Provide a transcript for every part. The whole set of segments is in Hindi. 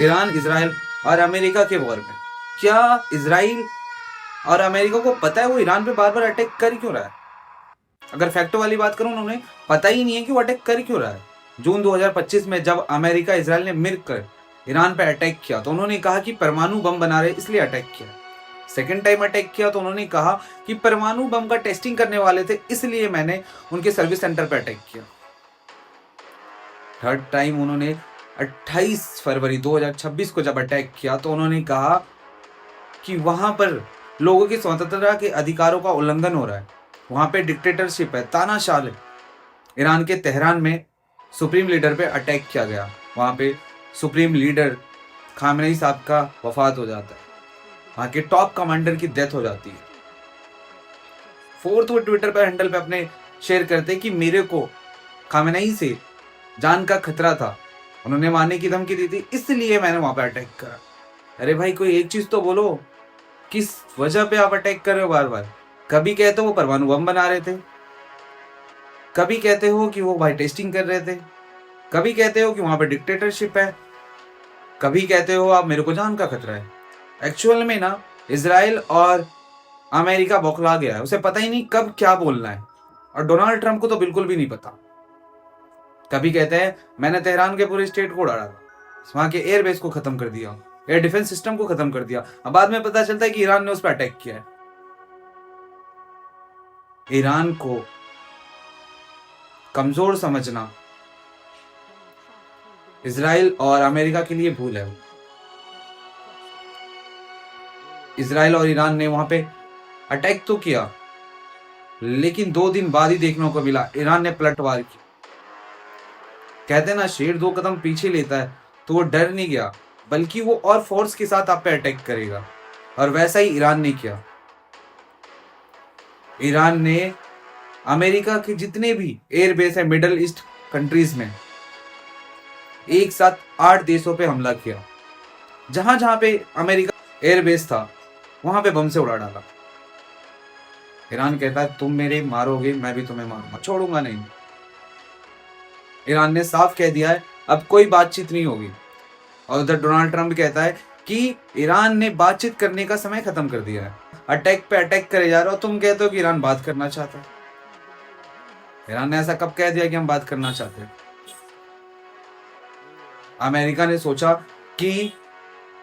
ईरान, इजराइल और अमेरिका के वॉर में क्या इजराइल और अमेरिका को पता है वो ईरान पे बार बार अटैक कर क्यों रहा है? अगर फैक्टो वाली बात करूं, उन्हें पता ही नहीं है कि वो अटैक कर क्यों रहा है। जून 2025 में जब अमेरिका इजराइल ने मिलकर ईरान पे अटैक किया तो उन्होंने कहा कि परमाणु बम बना रहे इसलिए अटैक किया। सेकेंड टाइम अटैक किया तो उन्होंने कहा कि परमाणु बम का टेस्टिंग करने वाले थे इसलिए मैंने उनके सर्विस सेंटर पे अटैक किया। थर्ड टाइम उन्होंने 28 फरवरी 2026 को जब अटैक किया तो उन्होंने कहा कि वहां पर लोगों की स्वतंत्रता के अधिकारों का उल्लंघन हो रहा है, वहां पे डिक्टेटरशिप है, तानाशाह है। ईरान के तेहरान में सुप्रीम लीडर पे अटैक किया गया, वहां पे सुप्रीम लीडर खामेनेई साहब का वफात हो जाता है, वहां के टॉप कमांडर की डेथ हो जाती है। फोर्थ वो ट्विटर पर हैंडल पे अपने शेयर करते हैं कि मेरे को खामेनेई से जान का खतरा था, उन्होंने मारने की धमकी दी थी इसलिए मैंने वहां पे अटैक करा। अरे भाई कोई एक चीज तो बोलो, किस वजह पे आप अटैक कर रहे हो बार बार? कभी कहते हो वो परमाणु बम बना रहे थे, कभी कहते हो कि वो भाई टेस्टिंग कर रहे थे, कभी कहते हो कि वहां पे डिक्टेटरशिप है, कभी कहते हो आप मेरे को जान का खतरा है। एक्चुअल में ना इजराइल और अमेरिका बौखला गया है, उसे पता ही नहीं कब क्या बोलना है, और डोनाल्ड ट्रंप को तो बिल्कुल भी नहीं पता। कभी कहते हैं मैंने तेहरान के पूरे स्टेट को उड़ा डाला, वहां के एयरबेस को खत्म कर दिया, एयर डिफेंस सिस्टम को खत्म कर दिया, अब बाद में पता चलता है कि ईरान ने उस पर अटैक किया है। ईरान को कमजोर समझना इजराइल और अमेरिका के लिए भूल है। इजराइल और ईरान ने वहां पे अटैक तो किया, लेकिन 2 दिन बाद ही देखने को मिला ईरान ने पलटवार की। कहते हैं ना शेर 2 कदम पीछे लेता है, तो वो डर नहीं गया, बल्कि वो और फोर्स के साथ आप पे अटैक करेगा, और वैसा ही ईरान ने किया। ईरान ने अमेरिका के जितने भी एयरबेस है मिडल ईस्ट कंट्रीज में एक साथ 8 देशों पे हमला किया। जहां जहां पे अमेरिका एयरबेस था वहां पे बम से उड़ा डाला। ईरान कहता है तुम मेरे मारोगे मैं भी तुम्हें मारूंगा, छोड़ूंगा नहीं। ईरान ने साफ कह दिया है अब कोई बातचीत नहीं होगी, और उधर डोनाल्ड ट्रंप कहता है कि ईरान ने बातचीत करने का समय खत्म कर दिया है, अटैक पे अटैक करे जा रहे हो। तुम कहते हो कि ईरान बात करना चाहता है। ईरान ने ऐसा कब कह दिया कि हम बात करना चाहते हैं? अमेरिका ने सोचा कि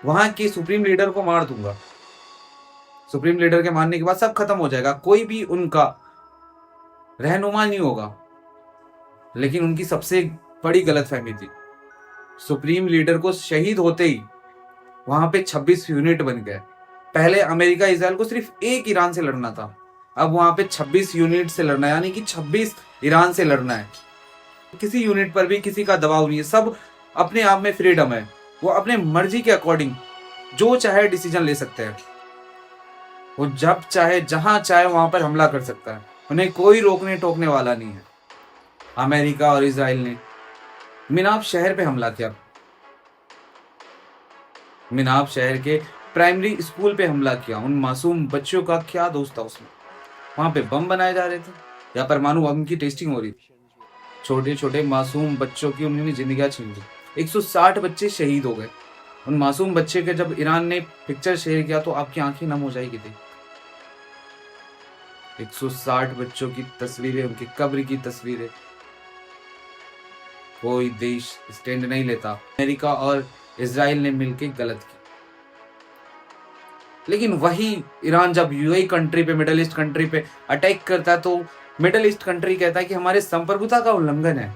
वहां के सुप्रीम लीडर को मार दूंगा, सुप्रीम लीडर के मारने के बाद सब खत्म हो जाएगा, कोई भी उनका रहनुमा नहीं होगा। लेकिन उनकी सबसे बड़ी गलतफहमी थी, सुप्रीम लीडर को शहीद होते ही वहां पे 26 यूनिट बन गए। पहले अमेरिका इजराइल को सिर्फ एक ईरान से लड़ना था, अब वहां पे 26 यूनिट से लड़ना है, यानी कि 26 ईरान से लड़ना है। किसी यूनिट पर भी किसी का दबाव नहीं है, सब अपने आप में फ्रीडम है, वो अपने मर्जी के अकॉर्डिंग जो चाहे डिसीजन ले सकते हैं, वो जब चाहे जहां चाहे वहां पर हमला कर सकता है, उन्हें कोई रोकने टोकने वाला नहीं है। अमेरिका और इजराइल ने मिनाब शहर पे हमला किया, मिनाब शहर के प्राइमरी स्कूल पे हमला किया। उन मासूम बच्चों का क्या दोस्त था उसमें? वहां पे बम बनाए जा रहे थे या परमाणु बम की टेस्टिंग हो रही थी? छोटे छोटे मासूम बच्चों की उन्होंने जिंदगियां छीन ली, 160 बच्चे शहीद हो गए। उन मासूम बच्चे के जब ईरान ने पिक्चर शेयर किया तो आपकी आंखें नम हो जाएगी थी। 160 बच्चों की तस्वीरें, उनकी कब्र की तस्वीरें। कोई देश स्टैंड नहीं लेता। अमेरिका और इजराइल ने मिलकर गलत की, लेकिन वही ईरान जब यूएई कंट्री पे, मिडिल ईस्ट कंट्री पे अटैक करता है तो मिडिल ईस्ट कंट्री कहता है कि हमारे संप्रभुता का उल्लंघन है।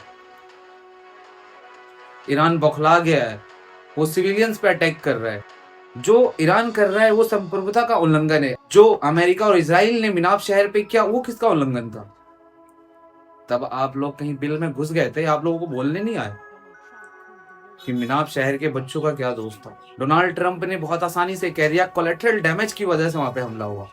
ईरान बौखला गया है, वो सिविलियंस पे अटैक कर रहा है। जो ईरान कर रहा है वो संप्रभुता का उल्लंघन है। जो अमेरिका और इजराइल ने मिनाब शहर पे किया वो किसका उल्लंघन था? तब आप लोग कहीं बिल में घुस गए थे, आप लोगों को बोलने नहीं आए कि मिनाब शहर के बच्चों का क्या दोष था? डोनाल्ड ट्रंप ने बहुत आसानी से कह दिया कोलेटरल डैमेज की वजह से वहां पे हमला हुआ।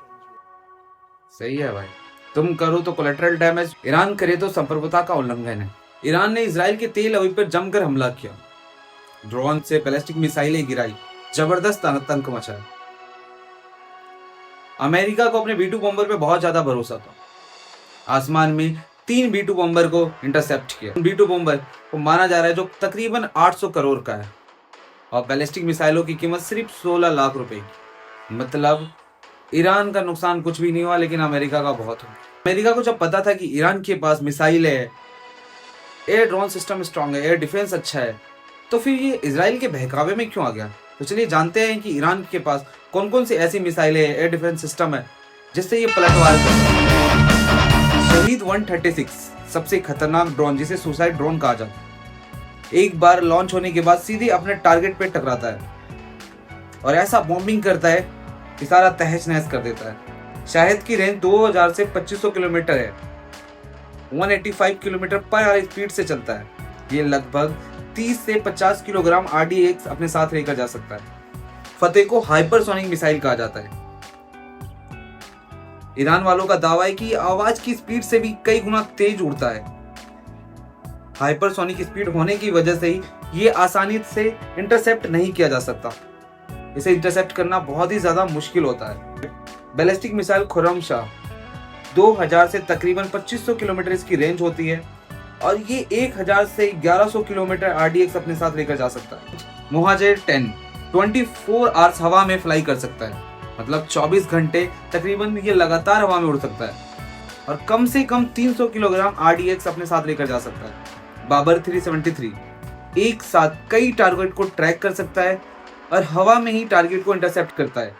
सही है भाई, तुम करो तो कोलेटरल डैमेज, ईरान करे तो संप्रभुता का उल्लंघन है। ईरान ने इजराइल के तेल अवधि पर जमकर हमला किया, ड्रोन से बैलिस्टिक मिसाइलें गिराई, जबरदस्त आतंक मचाया। अमेरिका को अपने B-2 बॉम्बर पे बहुत ज्यादा भरोसा था। आसमान में 3 B-2 बॉम्बर को इंटरसेप्ट किया। B-2 बॉम्बर को माना जा रहा है जो तकरीबन 800 करोड़ का है, और बैलिस्टिक मिसाइलों की कीमत सिर्फ 16 लाख रुपए की। मतलब ईरान का नुकसान कुछ भी नहीं हुआ, लेकिन अमेरिका का बहुत हुआ। अमेरिका को जब पता था कि ईरान के पास मिसाइल है, एयर ड्रोन सिस्टम स्ट्रांग है, एयर डिफेंस अच्छा है, तो फिर ये इजराइल के बहकावे में क्यों आ गया? तो चलिए जानते हैं कि ईरान के पास कौन कौन सी ऐसी मिसाइलें है, एयर डिफेंस सिस्टम है जिससे ये पलटवार कर सकता है। शहीद 136 सबसे खतरनाक ड्रोन, जिसे सुसाइड ड्रोन कहा जाता है, एक बार लॉन्च होने के बाद सीधे अपने टारगेट पे टकराता है और ऐसा बॉम्बिंग करता है कि सारा तहस नहस कर देता है। शाहिद की रेंज 2000 से 2500 किलोमीटर है, 185 किलोमीटर पर आवर स्पीड से चलता है। ये लगभग 30 से 50 किलोग्राम RDX अपने साथ लेकर जा सकता है। फतेह को हाइपरसोनिक मिसाइल कहा जाता है। ईरान वालों का दावा है कि आवाज की स्पीड से भी कई गुना तेज उड़ता है। हाइपरसोनिक स्पीड होने की वजह से ही ये आसानी से इंटरसेप्ट नहीं किया जा सकता। इसे इंटरसेप्ट करना बहुत ही ज्यादा मुश्किल होता है। बैलिस्टिक मिसाइल खुर्रमशाह 2000 से तकरीबन 2500 किलोमीटर इसकी रेंज होती है और ये 1000 से 1100 किलोमीटर RDX अपने साथ लेकर जा सकता है। मुहाजिर 10 24 आवर्स हवा में फ्लाई कर सकता है, मतलब 24 घंटे तकरीबन ये लगातार हवा में उड़ सकता है और कम से कम 300 किलोग्राम RDX अपने साथ लेकर जा सकता है। बाबर 373 एक साथ कई टारगेट को ट्रैक कर सकता है और हवा में ही टारगेट को इंटरसेप्ट करता है।